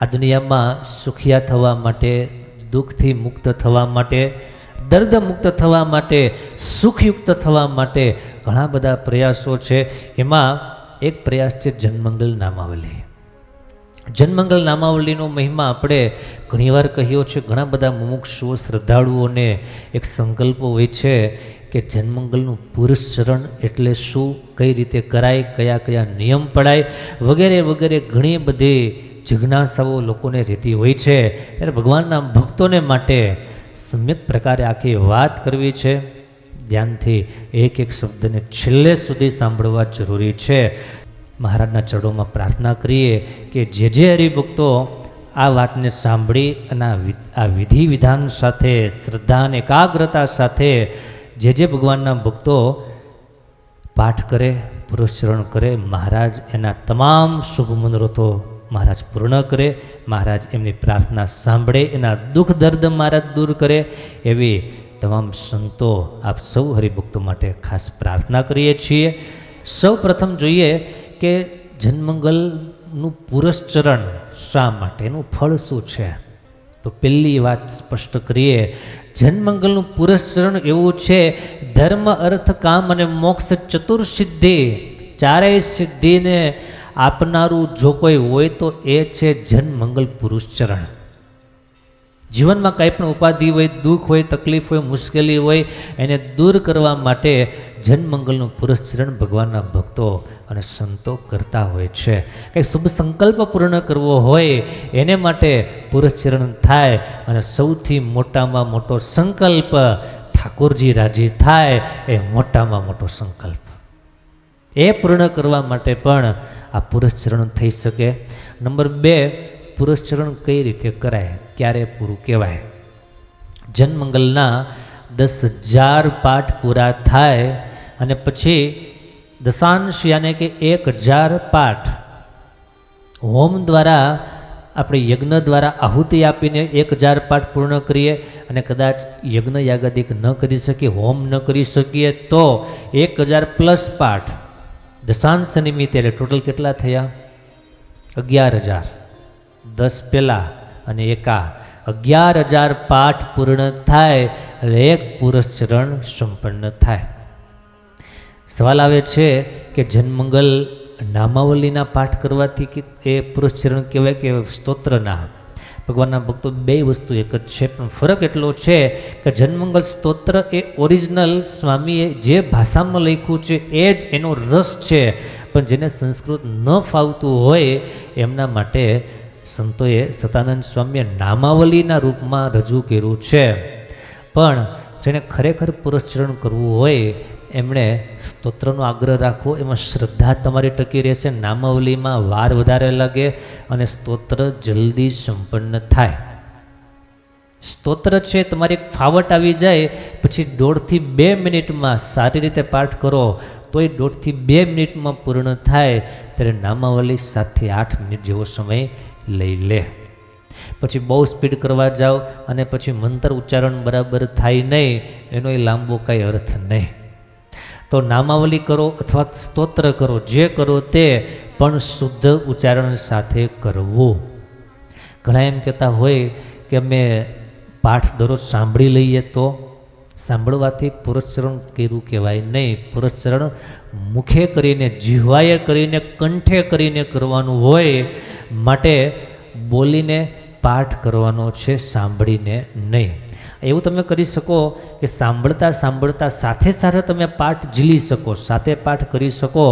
આ દુનિયામાં સુખિયા થવા માટે, દુઃખથી મુક્ત થવા માટે, દર્દ મુક્ત થવા માટે, સુખયુક્ત થવા માટે ઘણા બધા પ્રયાસો છે. એમાં એક પ્રયાસ છે જનમંગલ નામાવલી. જનમંગલ નામાવલીનો મહિમા આપણે ઘણીવાર કહ્યો છે. ઘણા બધા મુમુક્ષુઓ, શ્રદ્ધાળુઓને એક સંકલ્પો હોય છે કે જનમંગલનું પુરુષ ચરણ એટલે શું, કઈ રીતે કરાય, કયા કયા નિયમ પડાય વગેરે વગેરે ઘણી બધી જિજ્ઞાસાઓ લોકોને રહેતી હોય છે. ત્યારે ભગવાનના ભક્તોને માટે સમ્યક પ્રકારે આખી વાત કરવી છે. ધ્યાનથી એક એક શબ્દને છેલ્લે સુધી સાંભળવા જરૂરી છે. મહારાજના ચરણોમાં પ્રાર્થના કરીએ કે જે હરિભક્તો આ વાતને સાંભળી અને આ વિધિ વિધાન સાથે, શ્રદ્ધા અને એકાગ્રતા સાથે જે ભગવાનના ભક્તો પાઠ કરે, પુરસ્ચરણ કરે, મહારાજ એના તમામ શુભ મનોરથો મહારાજ પૂર્ણ કરે, મહારાજ એમની પ્રાર્થના સાંભળે, એના દુઃખ દર્દ મહારાજ દૂર કરે, એવી તમામ સંતો આપ સૌ હરિભક્તો માટે ખાસ પ્રાર્થના કરીએ છીએ. સૌ પ્રથમ જોઈએ કે જનમંગલનું પુરસ્ચરણ શા માટે, એનું ફળ શું છે? તો પહેલી વાત સ્પષ્ટ કરીએ. જનમંગલનું પુરસ્ચરણ એવું છે, ધર્મ, અર્થ, કામ અને મોક્ષ ચતુર્સિદ્ધિ, ચારેય સિદ્ધિને આપનારું જો કોઈ હોય તો એ છે જનમંગલ પુરુષચરણ. જીવનમાં કંઈ પણ ઉપાધિ હોય, દુઃખ હોય, તકલીફ હોય, મુશ્કેલી હોય, એને દૂર કરવા માટે જનમંગલનું પુરસ્ચરણ ભગવાનના ભક્તો અને સંતો કરતા હોય છે. કંઈક શુભ સંકલ્પ પૂર્ણ કરવો હોય એને માટે પુરસ્ચરણ થાય, અને સૌથી મોટામાં મોટો સંકલ્પ ઠાકોરજી રાજી થાય એ મોટામાં મોટો સંકલ્પ, એ પૂર્ણ કરવા માટે પણ આ પુરસ્ચરણ થઈ શકે. નંબર 2, પુરસ્ચરણ કઈ રીતે કરાય, ક્યારે પૂરું કહેવાય? જનમંગલના 10,000 પાઠ પૂરા થાય અને પછી દશાંશ યાને કે 1,000 પાઠ હોમ દ્વારા, આપણે યજ્ઞ દ્વારા આહુતિ આપીને 1,000 પાઠ પૂર્ણ કરીએ અને કદાચ યજ્ઞ યાગાદિક ન કરી શકીએ, હોમ ન કરી શકીએ તો 1,000 પ્લસ પાઠ દશાંશ નિમિત્તે, એટલે ટોટલ કેટલા થયા? 11,000. 10 પહેલાં અને 11,000 પાઠ પૂર્ણ થાય એટલે એક પુરસ્ચરણ સંપન્ન થાય. સવાલ આવે છે કે જનમંગલ નામાવલીના પાઠ કરવાથી કે એ પુરસ્ચરણ કહેવાય કે સ્તોત્રના? ભગવાનના ભક્તો બે વસ્તુ એક જ છે, પણ ફરક એટલો છે કે જનમંગલ સ્તોત્ર એ ઓરિજિનલ સ્વામીએ જે ભાષામાં લખ્યું છે એ જ એનો રસ છે, પણ જેને સંસ્કૃત ન ફાવતું હોય એમના માટે સંતોએ, સતાનંદ સ્વામીએ નામાવલીના રૂપમાં રજૂ કર્યું છે. પણ જેને ખરેખર પુરસ્ચરણ કરવું હોય એમણે સ્તોત્રનો આગ્રહ રાખવો, એમાં શ્રદ્ધા તમારી ટકી રહેશે, નામાવલીમાં વાર વધારે લાગે અને સ્તોત્ર જલ્દી સંપન્ન થાય. સ્તોત્ર છે તમારી એક ફાવટ આવી જાય પછી 1.5 થી 2 મિનિટમાં સારી રીતે પાઠ કરો તોય 1.5 થી 2 મિનિટમાં પૂર્ણ થાય, ત્યારે નામાવલી 7 થી 8 મિનિટ જેવો સમય લઈ લે. પછી બહુ સ્પીડ કરવા જાઓ અને પછી મંત્ર ઉચ્ચારણ બરાબર થાય નહીં, એનો એ લાંબો કાંઈ અર્થ નહીં. તો નામાવલી કરો અથવા સ્તોત્ર કરો, જે કરો તે પણ શુદ્ધ ઉચ્ચારણ સાથે કરવું. ઘણા એમ કહેતા હોય કે અમે પાઠ દરરોજ સાંભળી લઈએ, તો સાંભળવાથી પુરસ્ચરણ કર્યું કહેવાય નહીં. પુરસ્ચરણ મુખે કરીને, જીહવાએ કરીને, કંઠે કરીને કરવાનું હોય, માટે બોલીને પાઠ કરવાનો છે, સાંભળીને નહીં. એવું તમે કરી શકો કે સાંભળતા સાંભળતા સાથે સાથે તમે પાઠ ઝીલી શકો, સાથે પાઠ કરી શકો,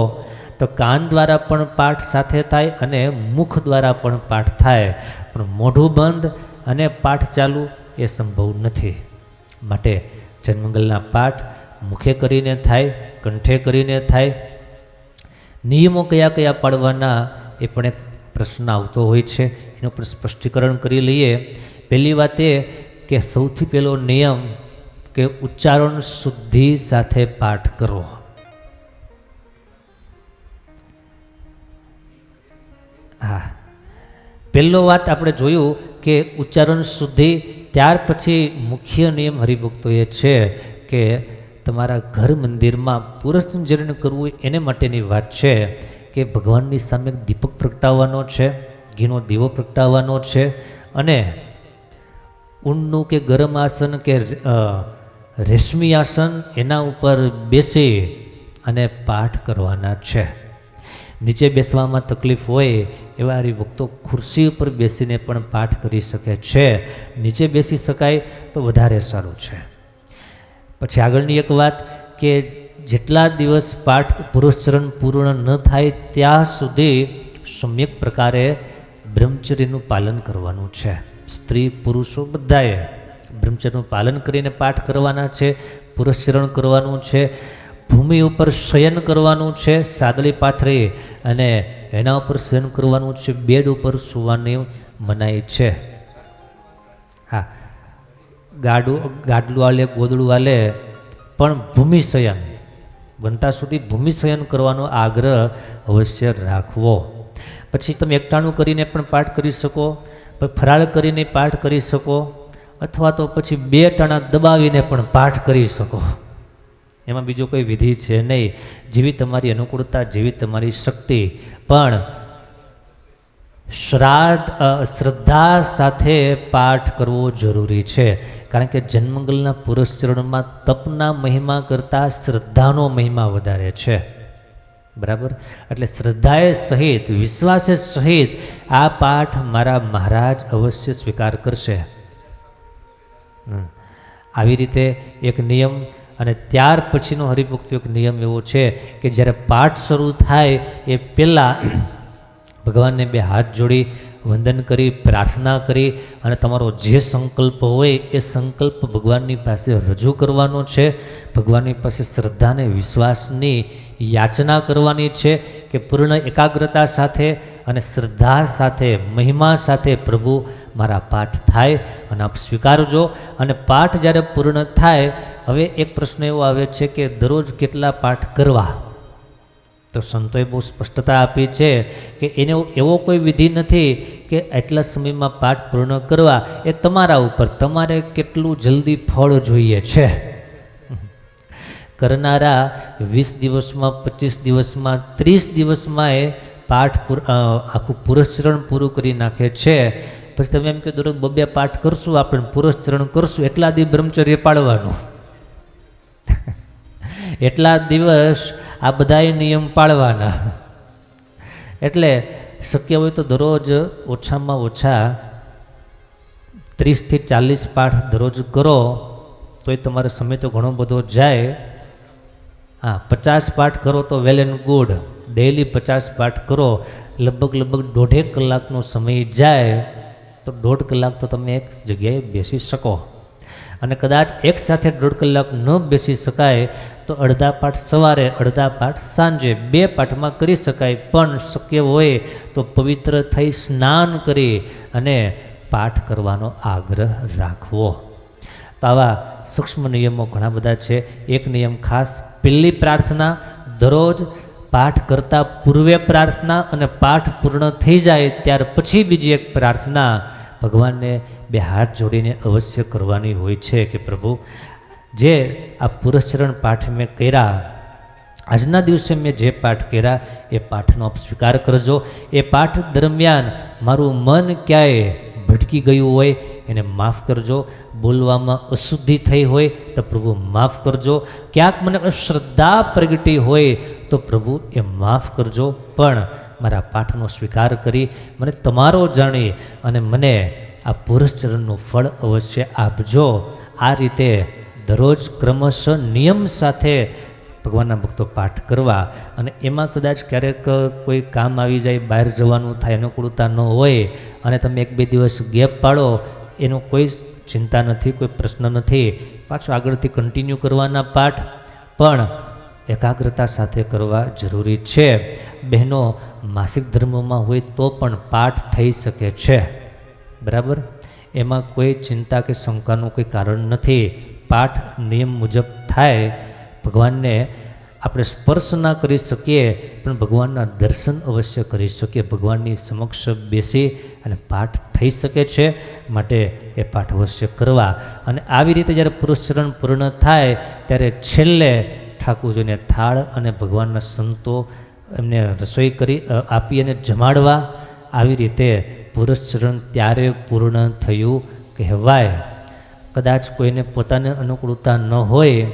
તો કાન દ્વારા પણ પાઠ સાથે થાય અને મુખ દ્વારા પણ પાઠ થાય, પણ મોઢું બંધ અને પાઠ ચાલુ એ સંભવ નથી. માટે જનમંગલના પાઠ મુખે કરીને થાય, કંઠે કરીને થાય. નિયમો કયા કયા પાડવાના એ પણ એક પ્રશ્ન આવતો હોય છે, એનું પણ સ્પષ્ટીકરણ કરી લઈએ. પહેલી વાત એ કે સૌથી પહેલો નિયમ કે ઉચ્ચારણ શુદ્ધિ સાથે પાઠ કરો. હા, પહેલો વાત આપણે જોયું કે ઉચ્ચારણ શુદ્ધિ. ત્યાર પછી મુખ્ય નિયમ હરિભક્તો એ છે કે તમારા ઘર મંદિરમાં પુરસ્ચરણ કરવું એને માટેની વાત છે કે ભગવાનની સામે દીપક પ્રગટાવવાનો છે, ઘીનો દીવો પ્રગટાવવાનો છે અને ઊનનું કે ગરમ આસન કે રેશમી આસન એના ઉપર બેસી અને પાઠ કરવાના છે. નીચે બેસવામાં તકલીફ હોય એવા હરિભક્તો ખુરશી ઉપર બેસીને પણ પાઠ કરી શકે છે. નીચે બેસી શકાય તો વધારે સારું છે. પછી આગળની એક વાત કે જેટલા દિવસ પાઠ પુરુષચરણ પૂર્ણ ન થાય ત્યાં સુધી સમ્યક પ્રકારે બ્રહ્મચર્યનું પાલન કરવાનું છે. સ્ત્રી પુરુષો બધાએ બ્રહ્મચર્યનું પાલન કરીને પાઠ કરવાના છે. પુરુષચરણ કરવાનું છે. ભૂમિ ઉપર શયન કરવાનું છે, સાદડી પાથરી અને એના ઉપર શયન કરવાનું છે. બેડ ઉપર સૂવાની મનાઈ છે. હા, ગાડલું આલે ગોદડું આલે પણ ભૂમિ શયન બનતા સુધી ભૂમિ શયન કરવાનો આગ્રહ અવશ્ય રાખવો. પછી તમે એકટાણું કરીને પણ પાઠ કરી શકો, ફરાળ કરીને પાઠ કરી શકો, અથવા તો પછી 2 ટાણા દબાવીને પણ પાઠ કરી શકો. એમાં બીજો કોઈ વિધિ છે નહીં. જેવી તમારી અનુકૂળતા, જેવી તમારી શક્તિ, પણ શ્રદ્ધા સાથે પાઠ કરવો જરૂરી છે. કારણ કે જન્મંગલના પુરસ્ચરણમાં તપના મહિમા કરતાં શ્રદ્ધાનો મહિમા વધારે છે. બરાબર? એટલે શ્રદ્ધાએ સહિત, વિશ્વાસે સહિત આ પાઠ મારા મહારાજ અવશ્ય સ્વીકાર કરશે. આવી રીતે એક નિયમ. અને ત્યાર પછીનો હરિભક્તો એક નિયમ એવો છે કે જ્યારે પાઠ શરૂ થાય એ પહેલાં ભગવાનને 2 હાથ જોડી વંદન કરી, પ્રાર્થના કરી અને તમારો જે સંકલ્પ હોય એ સંકલ્પ ભગવાનની પાસે રજૂ કરવાનો છે. ભગવાનની પાસે શ્રદ્ધા અને વિશ્વાસની યાચના કરવાની છે કે પૂર્ણ એકાગ્રતા સાથે અને શ્રદ્ધા સાથે, મહિમા સાથે પ્રભુ મારા પાઠ થાય અને આપ સ્વીકારજો. અને પાઠ જ્યારે પૂર્ણ થાય, હવે એક પ્રશ્ન એવો આવે છે કે દરરોજ કેટલા પાઠ કરવા? તો સંતોએ બહુ સ્પષ્ટતા આપી છે કે એને એવો કોઈ વિધિ નથી કે આટલા સમયમાં પાઠ પૂર્ણ કરવા. એ તમારા ઉપર, તમારે કેટલું જલ્દી ફળ જોઈએ છે. કરનારા 20 દિવસમાં, 25 દિવસમાં, 30 દિવસમાં એ પાઠ આખું પુરસ્ચરણ પૂરું કરી નાખે છે. પછી તમે એમ કે દરરોજ 2 પાઠ કરશું, આપણે પુરસ્ચરણ કરશું, એટલા દિવસ બ્રહ્મચર્ય પાળવાનું, એટલા દિવસ આ બધાય નિયમ પાળવાના. એટલે શક્ય હોય તો દરરોજ ઓછામાં ઓછા 30 થી 40 પાઠ દરરોજ કરો તો એ તમારો સમય તો ઘણો બધો જાય. હા, 50 પાઠ કરો તો વેલ એન્ડ ગુડ. ડેઈલી 50 પાઠ કરો, લગભગ 1.5 કલાકનો સમય જાય તો 1.5 કલાક તો તમે એક જગ્યાએ બેસી શકો. અને કદાચ એક સાથે 1.5 કલાક ન બેસી શકાય તો અડધા પાઠ સવારે, અડધા પાઠ સાંજે, 2 પાઠમાં કરી શકાય. પણ શક્ય હોય તો પવિત્ર થઈ સ્નાન કરી અને પાઠ કરવાનો આગ્રહ રાખવો. તો આવા સૂક્ષ્મ નિયમો ઘણા બધા છે. એક નિયમ ખાસ, પહેલી પ્રાર્થના દરરોજ પાઠ કરતાં પૂર્વે પ્રાર્થના, અને પાઠ પૂર્ણ થઈ જાય ત્યાર પછી બીજી એક પ્રાર્થના ભગવાનને 2 હાથ જોડીને અવશ્ય કરવાની હોય છે કે પ્રભુ, જે આ પુરસ્ચરણ પાઠ મેં કર્યા, આજના દિવસે મેં જે પાઠ કર્યા એ પાઠનો આપ સ્વીકાર કરજો. એ પાઠ દરમિયાન મારું મન ક્યાંય ભટકી ગયું હોય એને માફ કરજો. બોલવામાં અશુદ્ધિ થઈ હોય તો પ્રભુ માફ કરજો. ક્યાંક મને શ્રદ્ધા પ્રગટી હોય તો પ્રભુ એ માફ કરજો. પણ મારા પાઠનો સ્વીકાર કરી મને તમારો જાણી અને મને આ પુરસ્ચરણનું ફળ અવશ્ય આપજો. આ રીતે દરરોજ ક્રમશઃ નિયમ સાથે ભગવાનના ભક્તો પાઠ કરવા. અને એમાં કદાચ ક્યારેક કોઈ કામ આવી જાય, બહાર જવાનું થાય, અનુકૂળતા ન હોય અને તમે 1-2 દિવસ ગેપ પાડો, એનો કોઈ ચિંતા નથી, કોઈ પ્રશ્ન નથી. પાછું આગળથી કન્ટિન્યુ કરવાના પાઠ, પણ એકાગ્રતા સાથે કરવા જરૂરી છે. બહેનો માસિક ધર્મમાં હોય તો પણ પાઠ થઈ શકે છે. બરાબર? એમાં કોઈ ચિંતા કે શંકાનું કોઈ કારણ નથી. પાઠ નિયમ મુજબ થાય. ભગવાનને આપણે સ્પર્શ ના કરી શકીએ પણ ભગવાનના દર્શન અવશ્ય કરી શકીએ. ભગવાનની સમક્ષ બેસી અને પાઠ થઈ શકે છે. માટે એ પાઠ અવશ્ય કરવા. અને આવી રીતે જ્યારે પુરસ્ચરણ પૂર્ણ થાય ત્યારે છેલ્લે ઠાકોરજીને થાળ અને ભગવાનના સંતો એમને રસોઈ કરી આપી અને જમાડવા. આવી રીતે પુરસ્ચરણ ત્યારે પૂર્ણ થયું કહેવાય. કદાચ કોઈને પોતાને અનુકૂળતા ન હોય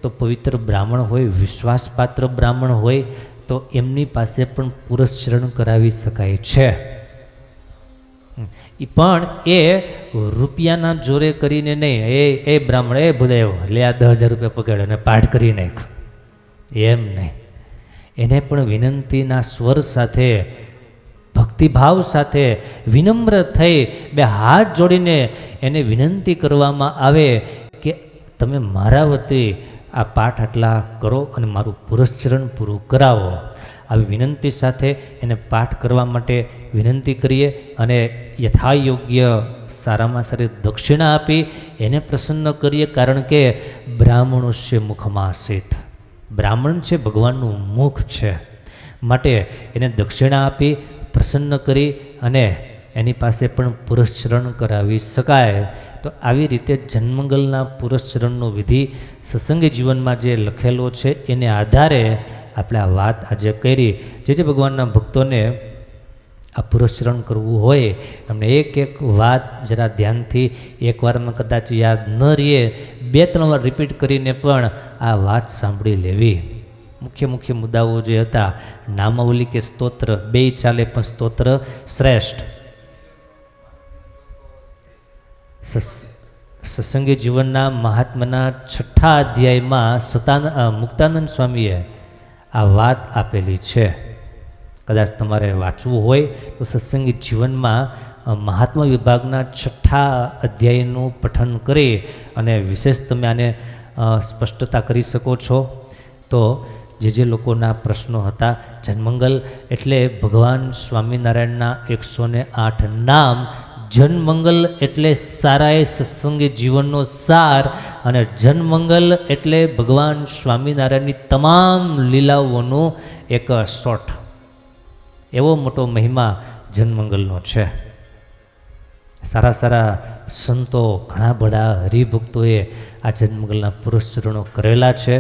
તો પવિત્ર બ્રાહ્મણ હોય, વિશ્વાસપાત્ર બ્રાહ્મણ હોય તો એમની પાસે પણ પુરસ્ચરણ કરાવી શકાય છે. પણ એ રૂપિયાના જોરે કરીને નહીં, એ બ્રાહ્મણ એ ભૂદેવ લે આ 10,000 રૂપિયા પકડ અને પાઠ કરી નાખ, એમ નહીં. એને પણ વિનંતીના સ્વર સાથે, ભક્તિભાવ સાથે, વિનમ્ર થઈ બે હાથ જોડીને એને વિનંતી કરવામાં આવે કે તમે મારા વતી આ પાઠ આટલા કરો અને મારું પુરસ્ચરણ પૂરું કરાવો. આવી વિનંતી સાથે એને પાઠ કરવા માટે વિનંતી કરીએ અને યથાયોગ્ય સારામાં સારી દક્ષિણા આપી એને પ્રસન્ન કરીએ. કારણ કે બ્રાહ્મણોસ્ય મુખમાસિત, બ્રાહ્મણ છે ભગવાનનું મુખ છે, માટે એને દક્ષિણા આપી પ્રસન્ન કરી અને એની પાસે પણ પુરસ્ચરણ કરાવી શકાય. તો આવી રીતે જન્મંગલના પુરસ્ચરણનો વિધિ સત્સંગી જીવનમાં જે લખેલો છે એને આધારે આપણે આ વાત આજે કરી. જે ભગવાનના ભક્તોને આ પુરસ્ચરણ કરવું હોય એમને એક એક વાત જરા ધ્યાનથી એકવારમાં કદાચ યાદ ન રહીએ, 2-3 વાર રિપીટ કરીને પણ આ વાત સાંભળી લેવી. મુખ્ય મુદ્દાઓ જે હતા, નામાવલી કે સ્તોત્ર બે ચાલે, પણ સ્તોત્ર શ્રેષ્ઠ. સત્સંગી જીવનના મહાત્માના 6થા અધ્યાયમાં મુક્તાનંદ સ્વામીએ આ વાત આપેલી છે. કદાચ તમારે વાંચવું હોય તો સત્સંગી જીવનમાં મહાત્મા વિભાગના 6થા અધ્યાયનું પઠન કરી અને વિશેષ તમે આને સ્પષ્ટતા કરી શકો છો. તો જે લોકોના પ્રશ્નો હતા, જન્મંગલ એટલે ભગવાન સ્વામિનારાયણના 108 નામ, જન્મંગલ એટલે સારાએ સત્સંગી જીવનનો સાર, અને જન્મંગલ એટલે ભગવાન સ્વામિનારાયણની તમામ લીલાઓનું એક શોર્ટ. એવો મોટો મહિમા જન્મંગલનો છે. સારા સંતો, ઘણા બધા હરિભક્તોએ આ જન્મંગલના પુરસ્ચરણો કરેલા છે,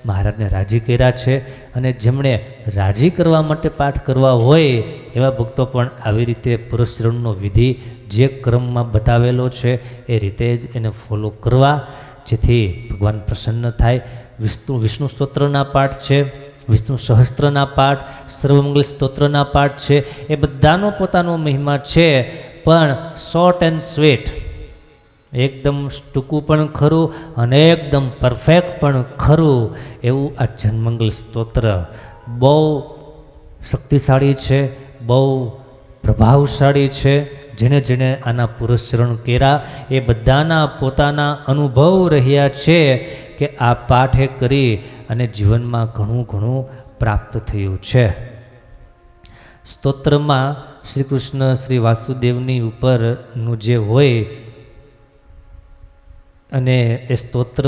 મહારાજને રાજી કર્યા છે. અને જેમણે રાજી કરવા માટે પાઠ કરવા હોય એવા ભક્તો પણ આવી રીતે પુરસ્ચરણનો વિધિ જે ક્રમમાં બતાવેલો છે એ રીતે જ એને ફોલો કરવા, જેથી ભગવાન પ્રસન્ન થાય. વિષ્ણુ સ્તોત્રના પાઠ છે, વિષ્ણુ સહસ્ત્રના પાઠ, સર્વમંગલ સ્તોત્રના પાઠ છે, એ બધાનો પોતાનો મહિમા છે. પણ શોર્ટ એન્ડ સ્વીટ, એકદમ ટૂંકું પણ ખરું અને એકદમ પરફેક્ટ પણ ખરું એવું આ જન્મંગલ સ્તોત્ર બહુ શક્તિશાળી છે, બહુ પ્રભાવશાળી છે. જેણે આના પુરસ્ચરણ કર્યા એ બધાના પોતાના અનુભવ રહ્યા છે કે આ પાઠે કરી અને જીવનમાં ઘણું પ્રાપ્ત થયું છે. સ્તોત્રમાં શ્રી કૃષ્ણ શ્રી વાસુદેવની ઉપરનું જે હોય અને એ સ્તોત્ર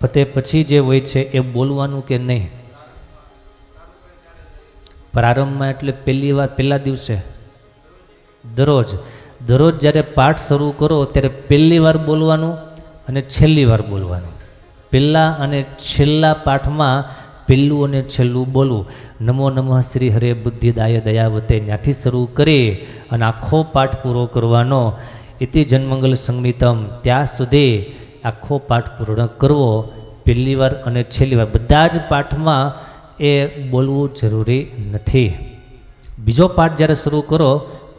પતે પછી જે હોય છે એ બોલવાનું કે નહીં? પ્રારંભમાં એટલે પહેલા દિવસે દરરોજ જ્યારે પાઠ શરૂ કરો ત્યારે પહેલી વાર બોલવાનું અને છેલ્લી વાર બોલવાનું. પહેલા અને છેલ્લા પાઠમાં પહેલું અને છેલ્લું બોલવું. નમો નમઃ શ્રી હરે બુદ્ધિદાય દયાવતે ત્યાંથી શરૂ કરી અને આખો પાઠ પૂરો કરવાનો. ઇતિ જન્મંગલ સંગીતમ, ત્યાં સુધી આખો પાઠ પૂર્ણ કરવો. પહેલી વાર અને છેલ્લી વાર બધા જ પાઠમાં એ બોલવું જરૂરી નથી. બીજો પાઠ જ્યારે શરૂ કરો,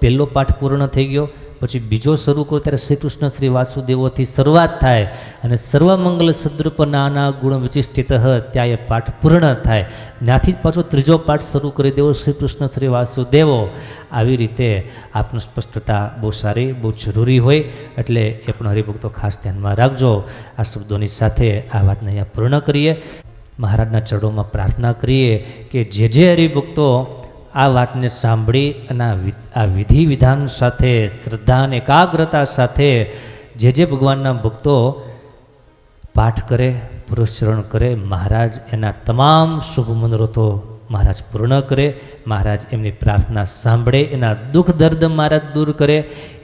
પહેલો પાઠ પૂર્ણ થઈ ગયો, પછી બીજો શરૂ કરો ત્યારે શ્રી કૃષ્ણ શ્રી વાસુદેવોથી શરૂઆત થાય અને સર્વમંગલ સદ્રૂપ નાના ગુણ વિશિષ્ટિત ત્યાં એ પાઠ પૂર્ણ થાય. ત્યાંથી જ પાછો ત્રીજો પાઠ શરૂ કરી દેવો, શ્રી કૃષ્ણ શ્રી વાસુદેવો. આવી રીતે આપનું સ્પષ્ટતા બહુ સારી, બહુ જરૂરી હોય, એટલે એ પણ હરિભક્તો ખાસ ધ્યાનમાં રાખજો. આ શબ્દોની સાથે આ વાતને અહીંયા પૂર્ણ કરીએ. મહારાજના ચરણોમાં પ્રાર્થના કરીએ કે જે હરિભક્તો આ વાતને સાંભળી અને આ વિધિ વિધાન સાથે, શ્રદ્ધા અને એકાગ્રતા સાથે જે ભગવાનના ભક્તો પાઠ કરે, પુરસ્ચરણ કરે, મહારાજ એના તમામ શુભ મનોરથો મહારાજ પૂર્ણ કરે. મહારાજ એમની પ્રાર્થના સાંભળે, એના દુઃખ દર્દ મહારાજ દૂર કરે,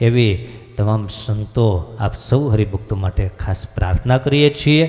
એવી તમામ સંતો આપ સૌ હરિભક્તો માટે ખાસ પ્રાર્થના કરીએ છીએ.